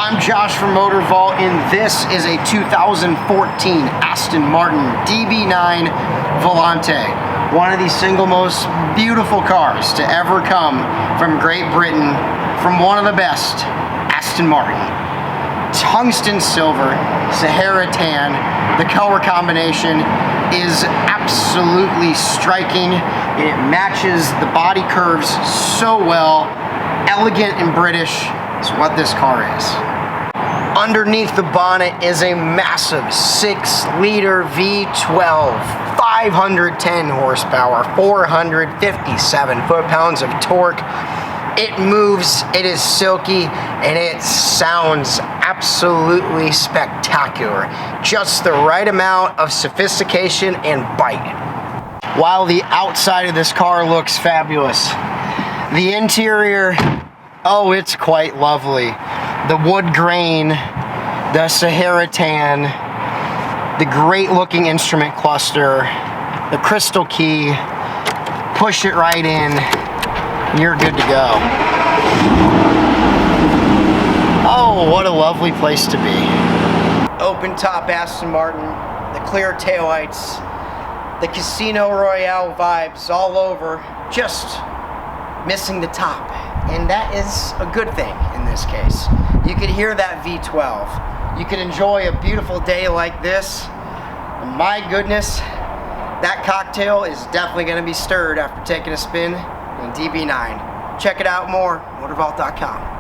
I'm Josh from Motorvault, and this is a 2014 Aston Martin DB9 Volante. One of the single most beautiful cars to ever come from Great Britain, from one of the best, Aston Martin. Tungsten silver, Sahara tan, the color combination is absolutely striking. It matches the body curves so well. Elegant and British is what this car is. Underneath the bonnet is a massive 6-liter V12, 510 horsepower, 457 foot-pounds of torque. It moves, it is silky, and it sounds absolutely spectacular. Just the right amount of sophistication and bite. While the outside of this car looks fabulous, the interior, oh, it's quite lovely. The wood grain, the Sahara tan, the great looking instrument cluster, the crystal key, push it right in, you're good to go. Oh, what a lovely place to be. Open top Aston Martin, the clear taillights, the Casino Royale vibes all over, just missing the top. And that is a good thing in this case. You can hear that V12. You can enjoy a beautiful day like this. And my goodness, that cocktail is definitely going to be stirred after taking a spin in DB9. Check it out more, motorvault.com.